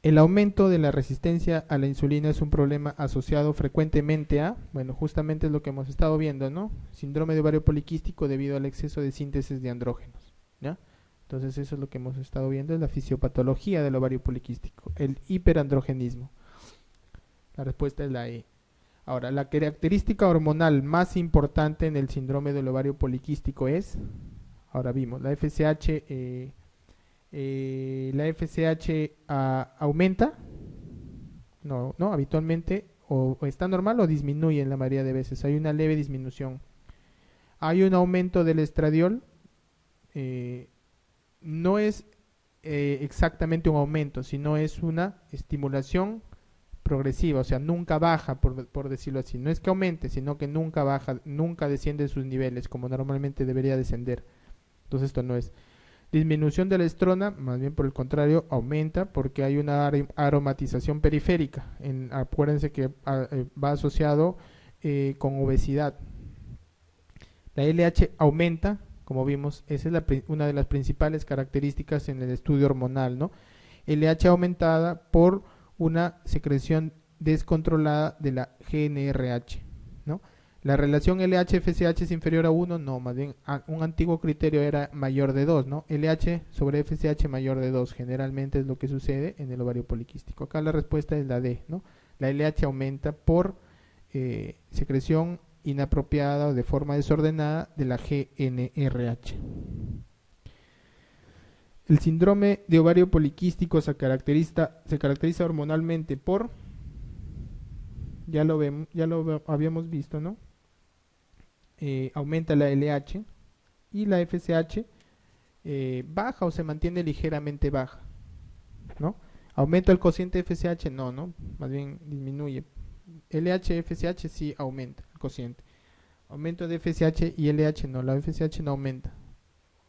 El aumento de la resistencia a la insulina es un problema asociado frecuentemente a, bueno, justamente es lo que hemos estado viendo, ¿no? Síndrome de ovario poliquístico debido al exceso de síntesis de andrógenos, ¿ya? Entonces eso es lo que hemos estado viendo, es la fisiopatología del ovario poliquístico, el hiperandrogenismo. La respuesta es la E. Ahora, la característica hormonal más importante en el síndrome del ovario poliquístico es, ahora vimos, la FSH, aumenta, no, habitualmente o está normal o disminuye en la mayoría de veces, hay una leve disminución. Hay un aumento del estradiol, eh, no es exactamente un aumento, sino es una estimulación progresiva, o sea, nunca baja, por decirlo así. No es que aumente, sino que nunca baja, nunca desciende sus niveles, como normalmente debería descender. Entonces esto no es disminución de la estrona, más bien por el contrario, aumenta porque hay una aromatización periférica. Acuérdense que va asociado con obesidad. La LH aumenta, como vimos, esa es una de las principales características en el estudio hormonal, ¿no? LH aumentada por una secreción descontrolada de la GNRH, ¿no? La relación LH-FSH es inferior a 1, no, más bien un antiguo criterio era mayor de 2, ¿no? LH sobre FSH mayor de 2, generalmente es lo que sucede en el ovario poliquístico. Acá la respuesta es la D, ¿no? La LH aumenta por secreción inapropiada o de forma desordenada de la GNRH. El síndrome de ovario poliquístico se caracteriza hormonalmente por, ya lo habíamos visto, ¿no? Aumenta la LH y la FSH baja o se mantiene ligeramente baja, ¿no? ¿Aumenta el cociente FSH? No, más bien disminuye. LH, FSH sí aumenta el cociente. Aumento de FSH y LH no, la FSH no aumenta.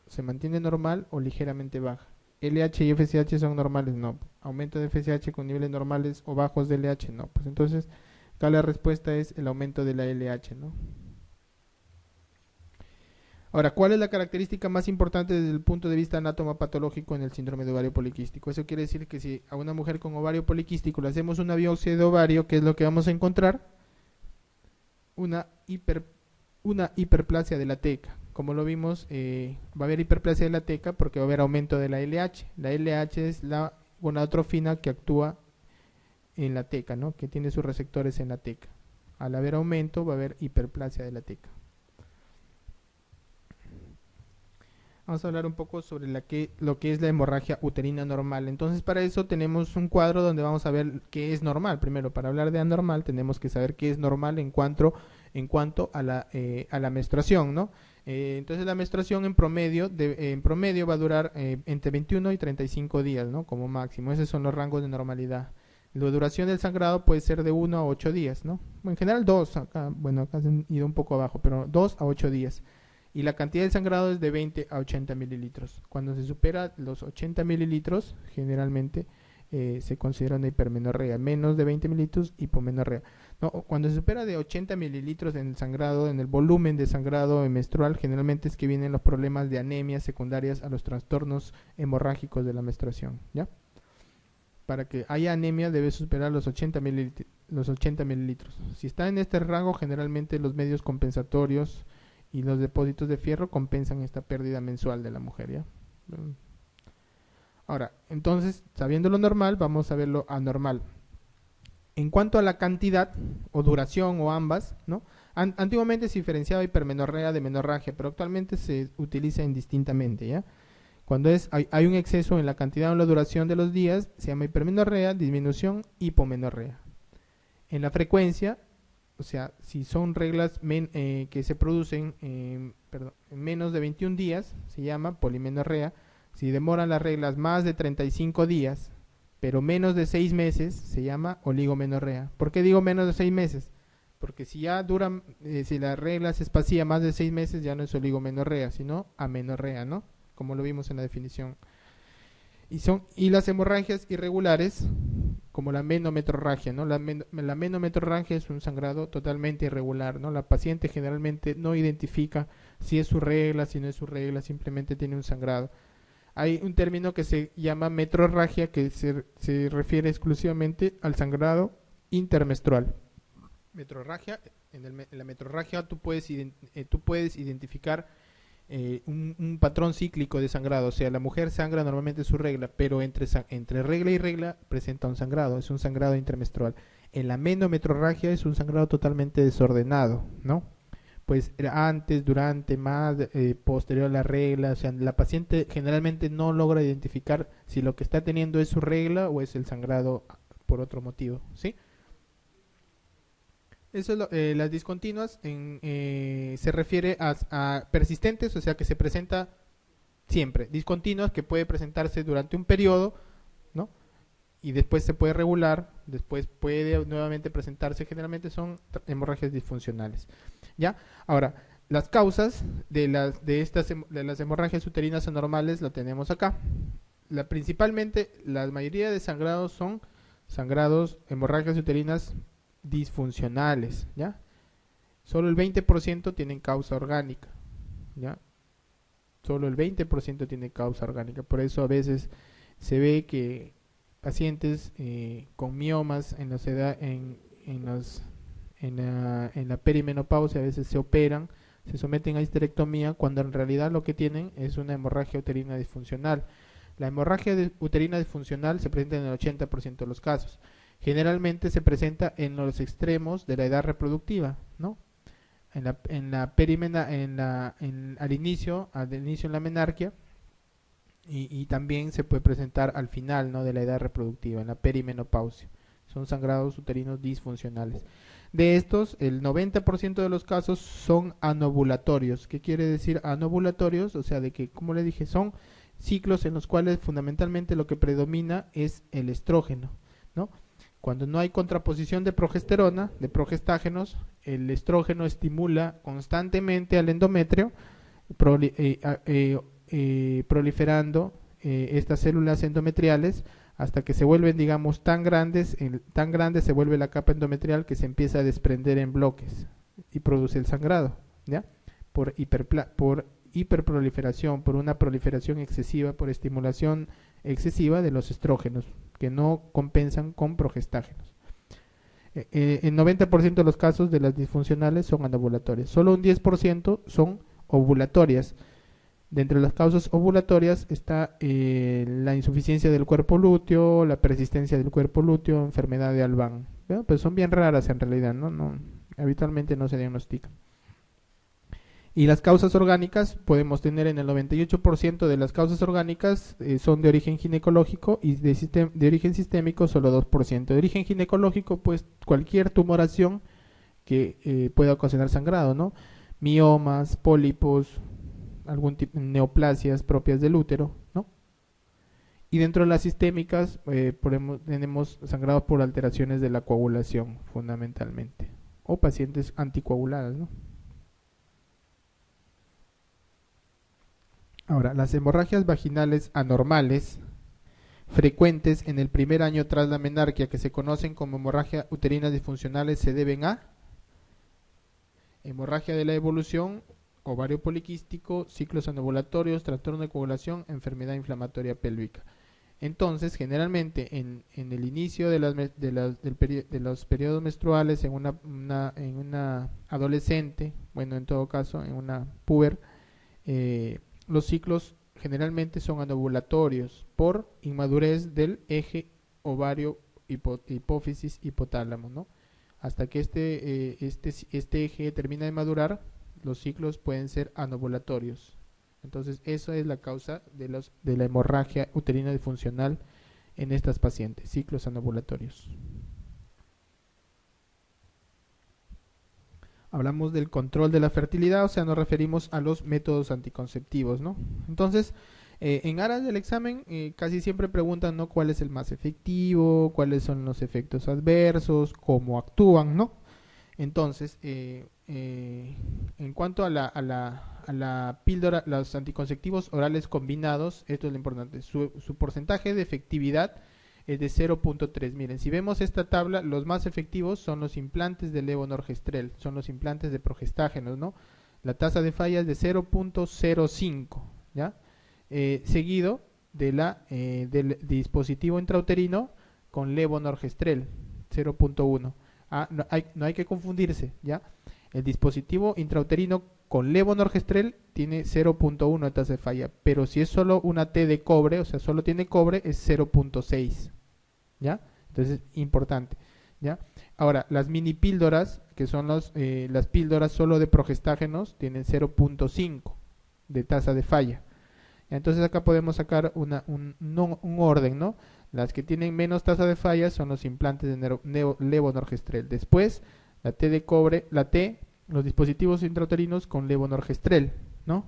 Se mantiene normal o ligeramente baja. LH y FSH son normales, no. Aumento de FSH con niveles normales o bajos de LH, no. Pues entonces, acá la respuesta es el aumento de la LH, ¿no? Ahora, ¿cuál es la característica más importante desde el punto de vista anatomopatológico en el síndrome de ovario poliquístico? Eso quiere decir que si a una mujer con ovario poliquístico le hacemos una biopsia de ovario, ¿qué es lo que vamos a encontrar? Una, una hiperplasia de la teca. Como lo vimos, va a haber hiperplasia de la teca porque va a haber aumento de la LH. La LH es la gonadotrofina que actúa en la teca, ¿no? Que tiene sus receptores en la teca. Al haber aumento va a haber hiperplasia de la teca. Vamos a hablar un poco sobre lo que es la hemorragia uterina normal. Entonces, para eso tenemos un cuadro donde vamos a ver qué es normal. Primero, para hablar de anormal, tenemos que saber qué es normal en cuanto a la menstruación, ¿no? Entonces, la menstruación en promedio va a durar entre 21 y 35 días, ¿no? Como máximo. Esos son los rangos de normalidad. La duración del sangrado puede ser de 1 a 8 días, ¿no? En general 2, acá se han ido un poco abajo, pero 2 a 8 días. Y la cantidad de sangrado es de 20 a 80 mililitros. Cuando se supera los 80 mililitros, generalmente se considera una hipermenorrea. Menos de 20 mililitros, hipomenorrea. No, cuando se supera de 80 mililitros en el sangrado, en el volumen de sangrado menstrual, generalmente es que vienen los problemas de anemia secundarias a los trastornos hemorrágicos de la menstruación, ¿ya? Para que haya anemia debe superar los 80 mililitros. Si está en este rango, generalmente los medios compensatorios y los depósitos de fierro compensan esta pérdida mensual de la mujer, ¿ya? Ahora, entonces, sabiendo lo normal, vamos a ver lo anormal. En cuanto a la cantidad o duración o ambas, ¿no? Antiguamente se diferenciaba hipermenorrea de menorragia, pero actualmente se utiliza indistintamente, ¿ya? Cuando hay un exceso en la cantidad o la duración de los días, se llama hipermenorrea, disminución, hipomenorrea. En la frecuencia, o sea, si son reglas que se producen en menos de 21 días, se llama polimenorrea. Si demoran las reglas más de 35 días, pero menos de 6 meses, se llama oligomenorrea. ¿Por qué digo menos de 6 meses? Porque si ya duran, si la regla se espacía más de 6 meses, ya no es oligomenorrea, sino amenorrea, ¿no? Como lo vimos en la definición. Y las hemorragias irregulares, como la menometrorragia, ¿no? La menometrorragia es un sangrado totalmente irregular, ¿no? La paciente generalmente no identifica si es su regla, si no es su regla, simplemente tiene un sangrado. Hay un término que se llama metrorragia que se refiere exclusivamente al sangrado intermenstrual. Metrorragia, en la metrorragia tú puedes identificar un patrón cíclico de sangrado. O sea, la mujer sangra normalmente su regla, pero entre regla y regla presenta un sangrado, es un sangrado intermenstrual. En la menometrorragia es un sangrado totalmente desordenado, ¿no? Pues antes, durante, más, posterior a la regla, o sea, la paciente generalmente no logra identificar si lo que está teniendo es su regla o es el sangrado por otro motivo, ¿sí? Eso es las discontinuas se refiere a persistentes, o sea que se presenta siempre. Discontinuas que puede presentarse durante un periodo, ¿no? Y después se puede regular, después puede nuevamente presentarse, generalmente son hemorragias disfuncionales. ¿Ya? Ahora, las causas de las hemorragias uterinas anormales lo tenemos acá. Principalmente, la mayoría de sangrados son hemorragias uterinas disfuncionales, ¿ya? Solo el 20% tienen causa orgánica, ¿ya? Solo el 20% tiene causa orgánica. Por eso a veces se ve que pacientes con miomas en la perimenopausia a veces se operan, se someten a histerectomía, cuando en realidad lo que tienen es una hemorragia uterina disfuncional. La hemorragia uterina disfuncional se presenta en el 80% de los casos. Generalmente se presenta en los extremos de la edad reproductiva, ¿no? Al inicio en la menarquia, y también se puede presentar al final, ¿no?, de la edad reproductiva, en la perimenopausia. Son sangrados uterinos disfuncionales. De estos, el 90% de los casos son anovulatorios. ¿Qué quiere decir anovulatorios? O sea, de que, como le dije, son ciclos en los cuales fundamentalmente lo que predomina es el estrógeno, ¿no? Cuando no hay contraposición de progesterona, de progestágenos, el estrógeno estimula constantemente al endometrio, proliferando estas células endometriales hasta que se vuelven, digamos, tan grandes se vuelve la capa endometrial que se empieza a desprender en bloques y produce el sangrado, ¿ya? Por hiperproliferación, por una proliferación excesiva, por estimulación excesiva de los estrógenos que no compensan con progestágenos. El 90% de los casos de las disfuncionales son anovulatorias, solo un 10% son ovulatorias. Dentro de las causas ovulatorias está la insuficiencia del cuerpo lúteo, la persistencia del cuerpo lúteo, enfermedad de Albán. Pues son bien raras en realidad, ¿no? Habitualmente no se diagnostican. Y las causas orgánicas podemos tener en el 98% de las causas orgánicas son de origen ginecológico, y de origen sistémico solo 2%. De origen ginecológico, pues cualquier tumoración que pueda ocasionar sangrado, ¿no? Miomas, pólipos, algún tipo de neoplasias propias del útero, ¿no? Y dentro de las sistémicas tenemos sangrado por alteraciones de la coagulación, fundamentalmente, o pacientes anticoaguladas, ¿no? Ahora, las hemorragias vaginales anormales frecuentes en el primer año tras la menarquia, que se conocen como hemorragias uterinas disfuncionales, se deben a hemorragia de la evolución, ovario poliquístico, ciclos anovulatorios, trastorno de coagulación, enfermedad inflamatoria pélvica. Entonces, generalmente en el inicio de los periodos menstruales, en una adolescente, bueno, en todo caso, en una puber, los ciclos generalmente son anovulatorios por inmadurez del eje ovario, hipófisis, hipotálamo, ¿no? Hasta que este eje termina de madurar, los ciclos pueden ser anovulatorios. Entonces, eso es la causa de la hemorragia uterina disfuncional en estas pacientes, ciclos anovulatorios. Hablamos del control de la fertilidad, o sea, nos referimos a los métodos anticonceptivos, ¿no? Entonces, en aras del examen, casi siempre preguntan, ¿no?, cuál es el más efectivo, cuáles son los efectos adversos, cómo actúan, ¿no? Entonces, en cuanto a la píldora, los anticonceptivos orales combinados, esto es lo importante, su porcentaje de efectividad es de 0.3. Miren, si vemos esta tabla, los más efectivos son los implantes de levonorgestrel, son los implantes de progestágenos, ¿no? La tasa de falla es de 0.05, ¿ya? Seguido del dispositivo intrauterino con levonorgestrel 0.1. No hay que confundirse, ¿ya? El dispositivo intrauterino con levonorgestrel tiene 0.1 de tasa de falla, pero si es solo una T de cobre, o sea, solo tiene cobre, es 0.6, ¿ya? Entonces, importante, ¿ya? Ahora, las mini píldoras, que son las píldoras solo de progestágenos, tienen 0.5 de tasa de falla. Entonces acá podemos sacar un orden, ¿no? Las que tienen menos tasa de falla son los implantes de levonorgestrel. Después, la T de cobre, los dispositivos intrauterinos con levonorgestrel, ¿no?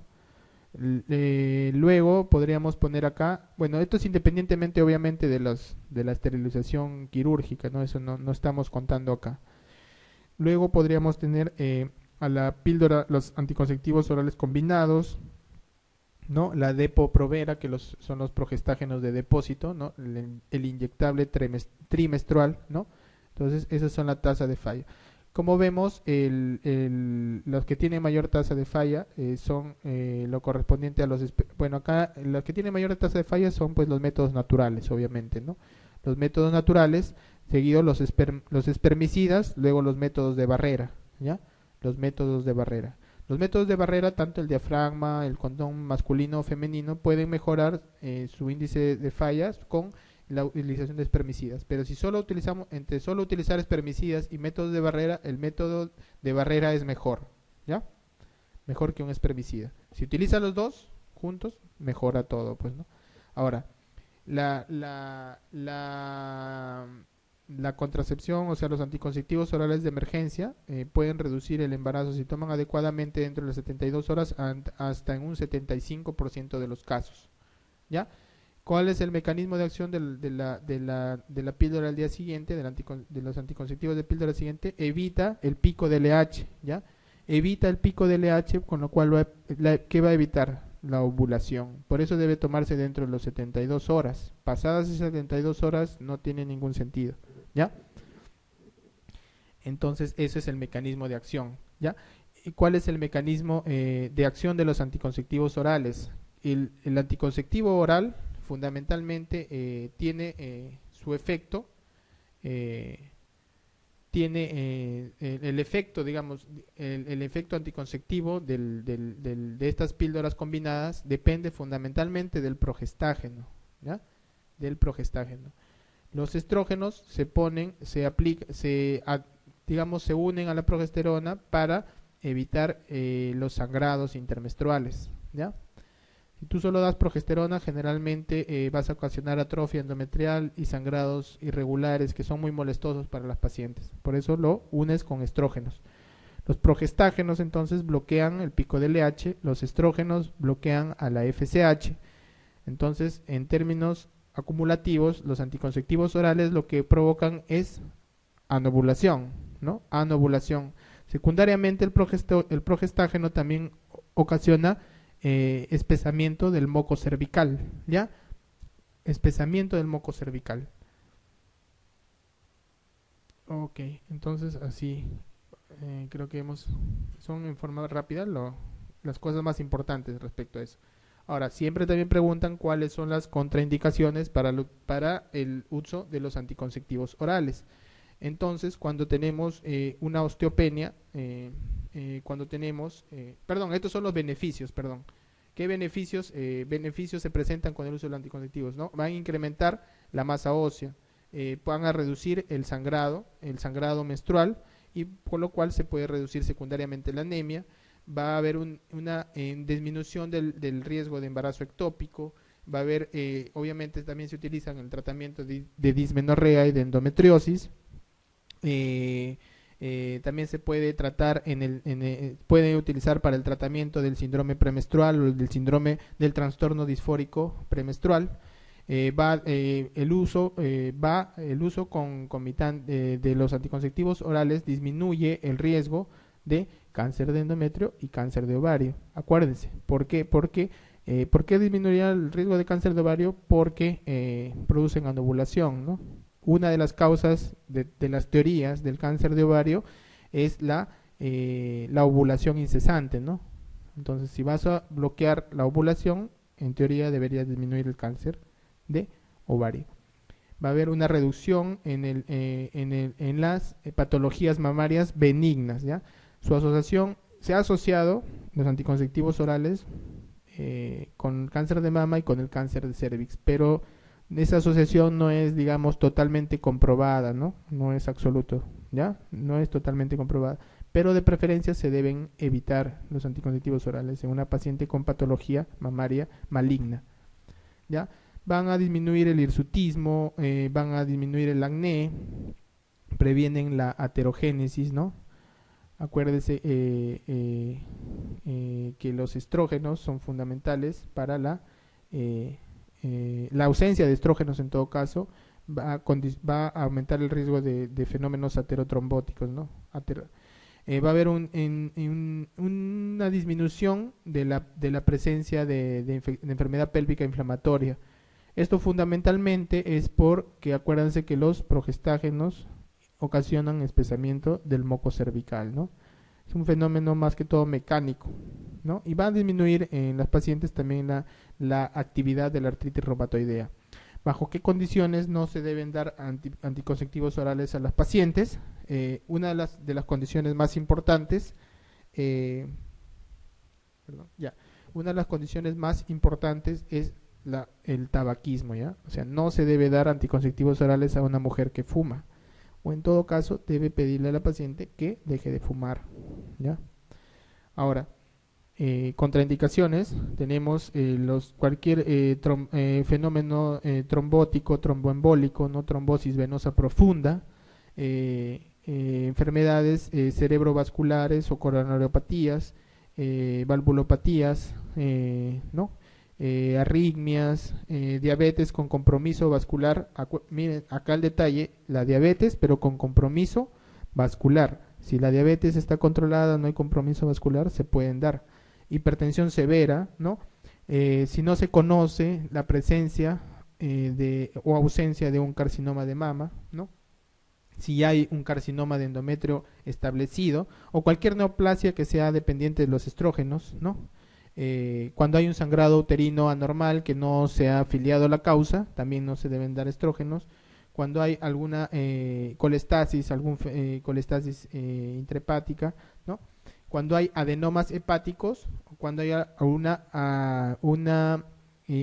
Luego podríamos poner acá, bueno, esto es independientemente obviamente de la esterilización quirúrgica, ¿no? Eso no estamos contando acá. Luego podríamos tener a la píldora, los anticonceptivos orales combinados, ¿no? La Depo-Provera, que son los progestágenos de depósito, ¿no? El inyectable trimestral, ¿no? Entonces, esas son la tasa de falla. Como vemos, los que tienen mayor tasa de falla son lo correspondiente a bueno, acá los que tienen mayor tasa de falla son pues los métodos naturales, obviamente, ¿no? Los métodos naturales, seguido los espermicidas, luego los métodos de barrera, ¿ya? Los métodos de barrera. Los métodos de barrera, tanto el diafragma, el condón masculino o femenino, pueden mejorar su índice de fallas con la utilización de espermicidas. Pero si solo utilizar espermicidas y métodos de barrera, el método de barrera es mejor, ¿ya? Mejor que un espermicida. Si utiliza los dos juntos, mejora todo, pues, ¿no? Ahora, la contracepción, o sea, los anticonceptivos orales de emergencia pueden reducir el embarazo si toman adecuadamente dentro de las 72 horas hasta en un 75% de los casos, ¿ya? ¿Cuál es el mecanismo de acción de la píldora al día siguiente, de los anticonceptivos de píldora siguiente? Evita el pico de LH, ¿ya? Evita el pico de LH, con lo cual ¿qué va a evitar? La ovulación. Por eso debe tomarse dentro de las 72 horas. Pasadas esas 72 horas no tiene ningún sentido, ¿ya? Entonces, ese es el mecanismo de acción, ¿ya? ¿Y cuál es el mecanismo de acción de los anticonceptivos orales? El anticonceptivo oral fundamentalmente tiene su efecto, tiene el efecto, digamos, el efecto anticonceptivo de estas píldoras combinadas depende fundamentalmente del progestágeno, ¿ya? Del progestágeno. Los estrógenos digamos, se unen a la progesterona para evitar los sangrados intermenstruales, ¿ya? Si tú solo das progesterona, generalmente vas a ocasionar atrofia endometrial y sangrados irregulares que son muy molestosos para las pacientes. Por eso lo unes con estrógenos. Los progestágenos entonces bloquean el pico de LH, los estrógenos bloquean a la FSH. Entonces, en términos acumulativos, los anticonceptivos orales lo que provocan es anovulación, ¿no? Anovulación. Secundariamente, el progestágeno también ocasiona espesamiento del moco cervical, ¿ya? Espesamiento del moco cervical. Ok, entonces así creo que son en forma rápida las cosas más importantes respecto a eso. Ahora, siempre también preguntan cuáles son las contraindicaciones para el uso de los anticonceptivos orales. Entonces, cuando tenemos una osteopenia, estos son los beneficios, perdón. ¿Qué beneficios se presentan con el uso de los anticonceptivos? ¿No? Van a incrementar la masa ósea, van a reducir el sangrado menstrual, y por lo cual se puede reducir secundariamente la anemia. Va a haber una disminución del riesgo de embarazo ectópico. Va a haber, obviamente también se utilizan en el tratamiento de dismenorrea y de endometriosis. También se puede tratar puede utilizar para el tratamiento del síndrome premenstrual o del síndrome del trastorno disfórico premenstrual. El uso concomitante de los anticonceptivos orales disminuye el riesgo de cáncer de endometrio y cáncer de ovario. Acuérdense, ¿por qué? ¿Por qué disminuiría el riesgo de cáncer de ovario? Porque producen anovulación, ¿no? Una de las causas de las teorías del cáncer de ovario es la ovulación incesante, ¿no? Entonces, si vas a bloquear la ovulación, en teoría debería disminuir el cáncer de ovario. Va a haber una reducción en las patologías mamarias benignas, ¿ya? Su asociación se ha asociado los anticonceptivos orales con el cáncer de mama y con el cáncer de cervix, pero esa asociación no es, digamos, totalmente comprobada, ¿no? No es absoluto, ¿ya? No es totalmente comprobada, pero de preferencia se deben evitar los anticonceptivos orales en una paciente con patología mamaria maligna, ¿ya? Van a disminuir el hirsutismo, van a disminuir el acné, previenen la aterogénesis, ¿no? Acuérdese que los estrógenos son fundamentales para la ausencia de estrógenos en todo caso va a aumentar el riesgo de fenómenos aterotrombóticos, ¿no? Va a haber una disminución de la presencia de enfermedad pélvica inflamatoria. Esto fundamentalmente es porque acuérdense que los progestágenos ocasionan espesamiento del moco cervical, ¿no? Es un fenómeno más que todo mecánico, ¿no? Y va a disminuir en las pacientes también la actividad de la artritis reumatoidea. ¿Bajo qué condiciones no se deben dar anticonceptivos orales a las pacientes? Una de las condiciones más importantes, una de las condiciones más importantes es el tabaquismo, ¿ya? O sea, no se debe dar anticonceptivos orales a una mujer que fuma, o en todo caso debe pedirle a la paciente que deje de fumar, ¿ya? Ahora, contraindicaciones, tenemos cualquier fenómeno trombótico, tromboembólico, no trombosis venosa profunda, enfermedades cerebrovasculares o coronariopatías, valvulopatías, ¿no? Arritmias, diabetes con compromiso vascular. Miren acá el detalle, la diabetes pero con compromiso vascular. Si la diabetes está controlada, no hay compromiso vascular, se pueden dar. Hipertensión severa, ¿no? Si no se conoce la presencia o ausencia de un carcinoma de mama, ¿no? Si hay un carcinoma de endometrio establecido o cualquier neoplasia que sea dependiente de los estrógenos, ¿no? Cuando hay un sangrado uterino anormal que no se ha afiliado a la causa, también no se deben dar estrógenos. Cuando hay alguna colestasis, colestasis intrahepática, ¿no? Cuando hay adenomas hepáticos, cuando hay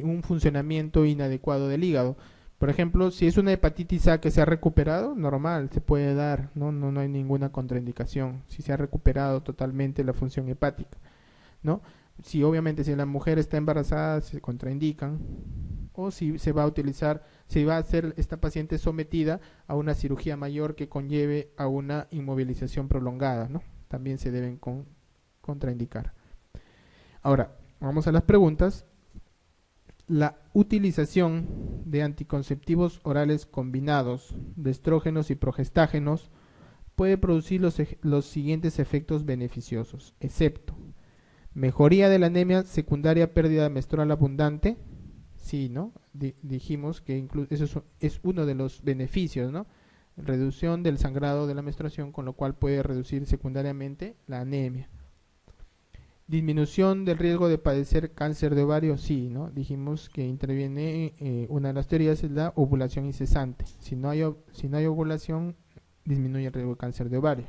un funcionamiento inadecuado del hígado. Por ejemplo, si es una hepatitis A que se ha recuperado, normal, se puede dar, no hay ninguna contraindicación. Si se ha recuperado totalmente la función hepática, ¿no? Si obviamente si la mujer está embarazada se contraindican, o si se va a utilizar, si va a ser esta paciente sometida a una cirugía mayor que conlleve a una inmovilización prolongada, ¿no? También se deben contraindicar. Ahora, vamos a las preguntas. La utilización de anticonceptivos orales combinados de estrógenos y progestágenos puede producir los siguientes efectos beneficiosos, excepto mejoría de la anemia secundaria, pérdida menstrual abundante. Sí, ¿no? Dijimos que eso es uno de los beneficios, ¿no? Reducción del sangrado de la menstruación, con lo cual puede reducir secundariamente la anemia. Disminución del riesgo de padecer cáncer de ovario, sí, ¿no? Dijimos que interviene, una de las teorías es la ovulación incesante. Si no hay ovulación, disminuye el riesgo de cáncer de ovario.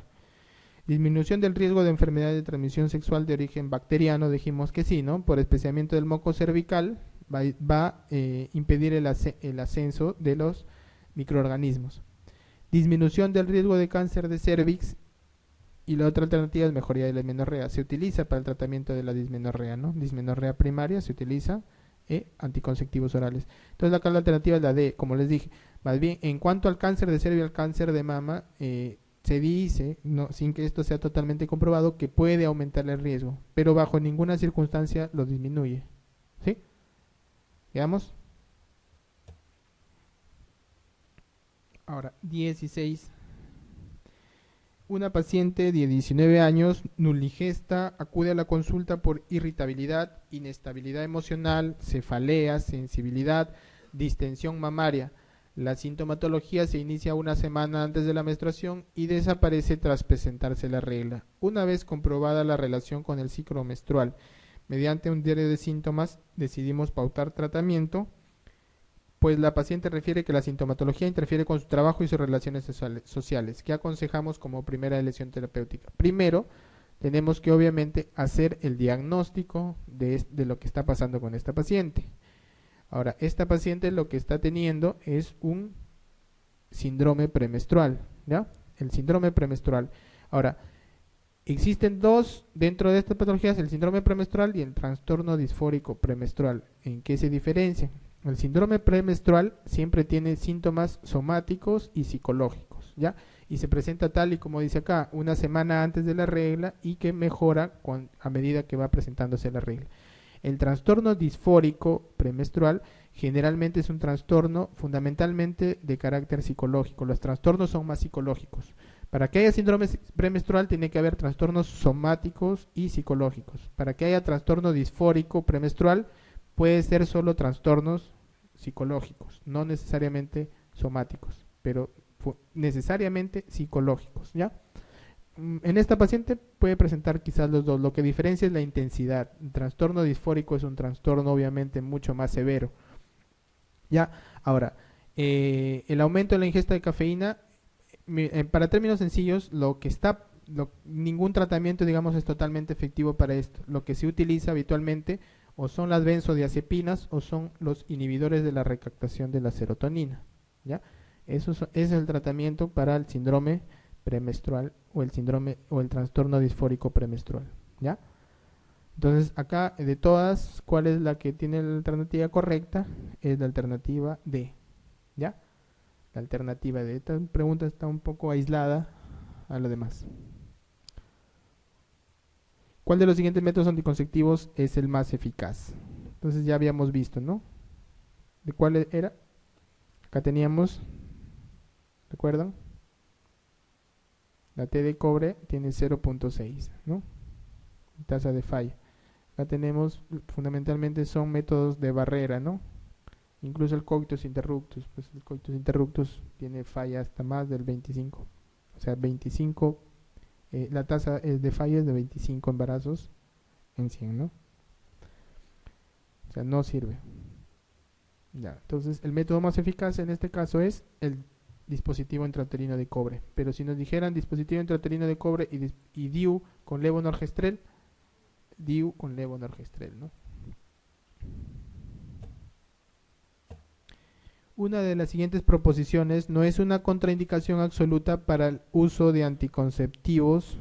Disminución del riesgo de enfermedad de transmisión sexual de origen bacteriano, dijimos que sí, ¿no? Por especiamiento del moco cervical va a impedir el ascenso de los microorganismos. Disminución del riesgo de cáncer de cervix. Y la otra alternativa es mejoría de la dismenorrea. Se utiliza para el tratamiento de la dismenorrea, ¿no? Dismenorrea primaria se utiliza anticonceptivos orales. Entonces acá la alternativa es la D, como les dije. Más bien, en cuanto al cáncer de cervix y al cáncer de mama, se dice, sin que esto sea totalmente comprobado, que puede aumentar el riesgo, pero bajo ninguna circunstancia lo disminuye. ¿Sí? ¿Veamos? Ahora, 16. Una paciente de 19 años, nuligesta, acude a la consulta por irritabilidad, inestabilidad emocional, cefalea, sensibilidad, distensión mamaria. La sintomatología se inicia una semana antes de la menstruación y desaparece tras presentarse la regla. Una vez comprobada la relación con el ciclo menstrual, mediante un diario de síntomas decidimos pautar tratamiento, pues la paciente refiere que la sintomatología interfiere con su trabajo y sus relaciones sociales. ¿Qué aconsejamos como primera elección terapéutica? Primero, tenemos que obviamente hacer el diagnóstico de lo que está pasando con esta paciente. Ahora, esta paciente lo que está teniendo es un síndrome premenstrual, ¿ya? El síndrome premenstrual. Ahora, existen dos dentro de estas patologías, el síndrome premenstrual y el trastorno disfórico premenstrual. ¿En qué se diferencian? El síndrome premenstrual siempre tiene síntomas somáticos y psicológicos, ¿ya? Y se presenta tal y como dice acá, una semana antes de la regla y que mejora a medida que va presentándose la regla. El trastorno disfórico premenstrual generalmente es un trastorno fundamentalmente de carácter psicológico. Los trastornos son más psicológicos. Para que haya síndrome premenstrual tiene que haber trastornos somáticos y psicológicos. Para que haya trastorno disfórico premenstrual puede ser solo trastornos psicológicos, no necesariamente somáticos, pero necesariamente psicológicos, ¿ya? En esta paciente puede presentar quizás los dos. Lo que diferencia es la intensidad. El trastorno disfórico es un trastorno obviamente mucho más severo. Ya, ahora, el aumento de la ingesta de cafeína, para términos sencillos, ningún tratamiento, digamos, es totalmente efectivo para esto. Lo que se utiliza habitualmente o son las benzodiazepinas o son los inhibidores de la recaptación de la serotonina. ¿Ya? Ese es el tratamiento para el síndrome premenstrual o el síndrome o el trastorno disfórico premenstrual, ¿ya? Entonces, acá de todas, ¿cuál es la que tiene la alternativa correcta? Es la alternativa D, ¿ya? La alternativa D. Esta pregunta está un poco aislada a lo demás. ¿Cuál de los siguientes métodos anticonceptivos es el más eficaz? Entonces ya habíamos visto, ¿no? ¿De cuál era? Acá teníamos, ¿recuerdan? La T de cobre tiene 0.6, ¿no? Tasa de falla. Acá tenemos, fundamentalmente son métodos de barrera, ¿no? Incluso el coitus interruptus, pues el coitus interruptus tiene falla hasta más del 25. O sea, 25, la tasa de falla es de 25 embarazos en 100, ¿no? O sea, no sirve. Ya, entonces, el método más eficaz en este caso es el dispositivo intrauterino de cobre. Pero si nos dijeran dispositivo intrauterino de cobre y DIU con levonorgestrel, DIU con levonorgestrel, ¿no? Una de las siguientes proposiciones no es una contraindicación absoluta para el uso de anticonceptivos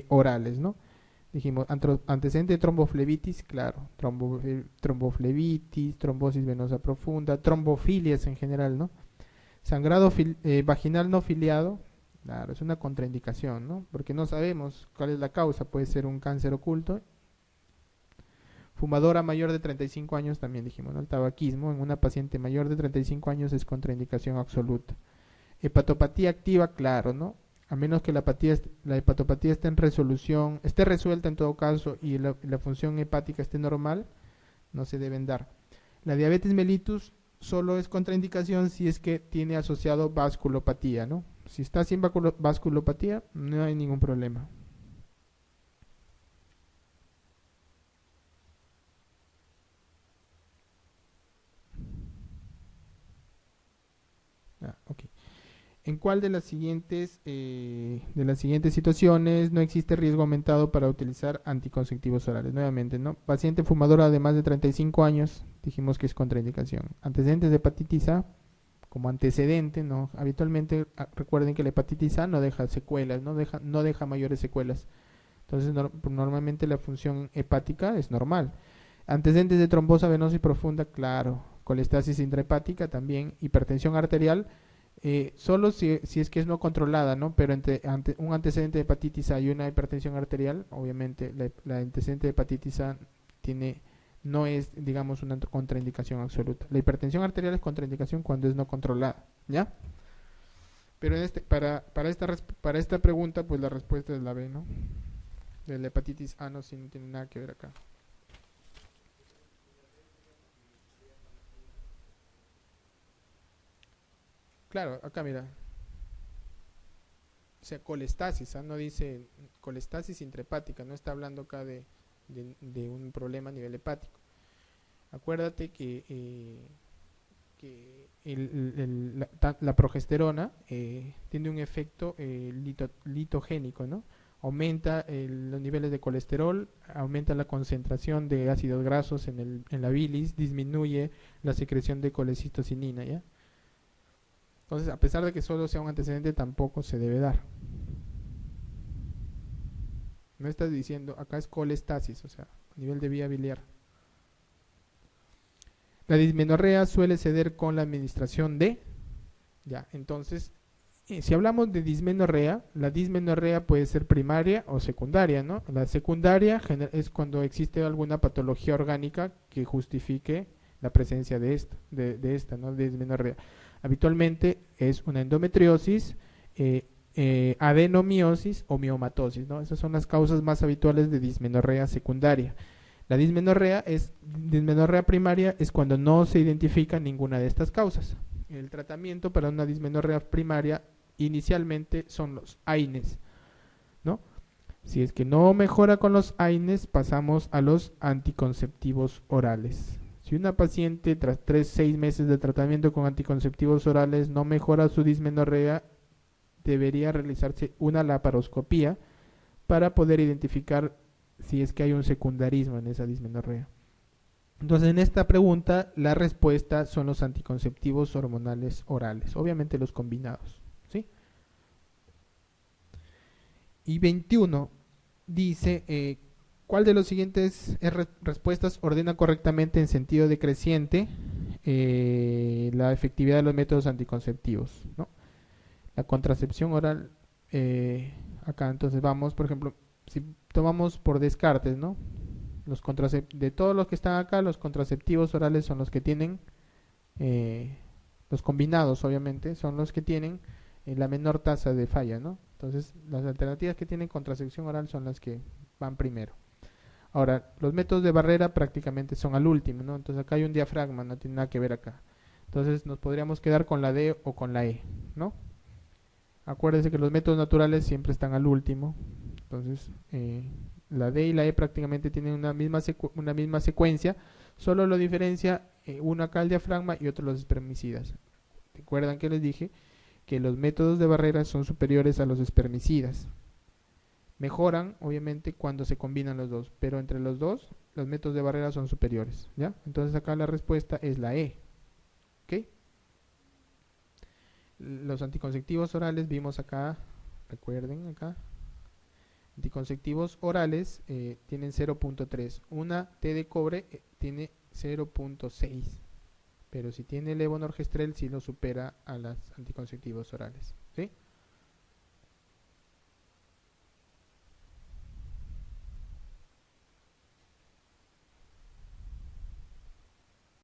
orales, ¿no? Dijimos, antecedente de tromboflebitis, claro, tromboflebitis, trombosis venosa profunda, trombofilias en general, ¿no? Sangrado vaginal no filiado, claro, es una contraindicación, ¿no? Porque no sabemos cuál es la causa, puede ser un cáncer oculto. Fumadora mayor de 35 años, también dijimos, ¿no? El tabaquismo en una paciente mayor de 35 años es contraindicación absoluta. Hepatopatía activa, claro, ¿no? A menos que la hepatopatía esté en resolución, esté resuelta en todo caso y la función hepática esté normal, no se deben dar. La diabetes mellitus solo es contraindicación si es que tiene asociado vasculopatía, ¿no? Si está sin vasculopatía, no hay ningún problema. Okay. ¿En cuál de las siguientes situaciones no existe riesgo aumentado para utilizar anticonceptivos orales? Nuevamente, ¿no? Paciente fumadora de más de 35 años, dijimos que es contraindicación. Antecedentes de hepatitis A, como antecedente, ¿no? Habitualmente recuerden que la hepatitis A no deja secuelas, no deja mayores secuelas. Entonces, normalmente la función hepática es normal. Antecedentes de trombosa venosa y profunda, claro. Colestasis intrahepática también. Hipertensión arterial, solo si es que es no controlada, ¿no? Pero ante un antecedente de hepatitis A y una hipertensión arterial, obviamente la antecedente de hepatitis A no es, digamos, una contraindicación absoluta. La hipertensión arterial es contraindicación cuando es no controlada, ¿ya? Pero para esta pregunta, pues la respuesta es la B, ¿no? De la hepatitis A no tiene nada que ver acá. Claro, acá mira, o sea, colestasis, no dice colestasis intrahepática, no está hablando acá de de un problema a nivel hepático. Acuérdate que la progesterona tiene un efecto litogénico, ¿no? Aumenta los niveles de colesterol, aumenta la concentración de ácidos grasos en la bilis, disminuye la secreción de colecistocinina, ¿ya? Entonces, a pesar de que solo sea un antecedente, tampoco se debe dar. No estás diciendo, acá es colestasis, o sea, nivel de vía biliar. La dismenorrea suele ceder con la administración de, ya, entonces, si hablamos de dismenorrea, la dismenorrea puede ser primaria o secundaria, ¿no? La secundaria es cuando existe alguna patología orgánica que justifique la presencia de esta, ¿no? De dismenorrea. Habitualmente es una endometriosis, adenomiosis o miomatosis, ¿no? Esas son las causas más habituales de dismenorrea secundaria. La dismenorrea primaria es cuando no se identifica ninguna de estas causas. El tratamiento para una dismenorrea primaria inicialmente son los AINES, ¿no? Si es que no mejora con los AINES, pasamos a los anticonceptivos orales. Si una paciente tras 6 meses de tratamiento con anticonceptivos orales no mejora su dismenorrea, debería realizarse una laparoscopía para poder identificar si es que hay un secundarismo en esa dismenorrea. Entonces, en esta pregunta, la respuesta son los anticonceptivos hormonales orales, obviamente los combinados, ¿sí? Y 21 dice, ¿cuál de los siguientes respuestas ordena correctamente en sentido decreciente la efectividad de los métodos anticonceptivos, ¿no? La contracepción oral, acá entonces vamos, por ejemplo, si tomamos por descartes, ¿no? De todos los que están acá, los contraceptivos orales son los que tienen, los combinados obviamente, son los que tienen la menor tasa de falla, ¿no? Entonces, las alternativas que tienen contracepción oral son las que van primero. Ahora, los métodos de barrera prácticamente son al último, ¿no? Entonces acá hay un diafragma, no tiene nada que ver acá. Entonces nos podríamos quedar con la D o con la E, ¿no? Acuérdense que los métodos naturales siempre están al último. Entonces, la D y la E prácticamente tienen una misma secuencia, solo lo diferencia uno acá el diafragma y otro los espermicidas. Recuerdan que les dije que los métodos de barrera son superiores a los espermicidas. Mejoran, obviamente, cuando se combinan los dos, pero entre los dos, los métodos de barrera son superiores, ¿ya? Entonces acá la respuesta es la E, ¿ok? Los anticonceptivos orales vimos acá, recuerden acá, anticonceptivos orales tienen 0.3, una T de cobre tiene 0.6, pero si tiene levonorgestrel sí lo supera a los anticonceptivos orales, ¿sí?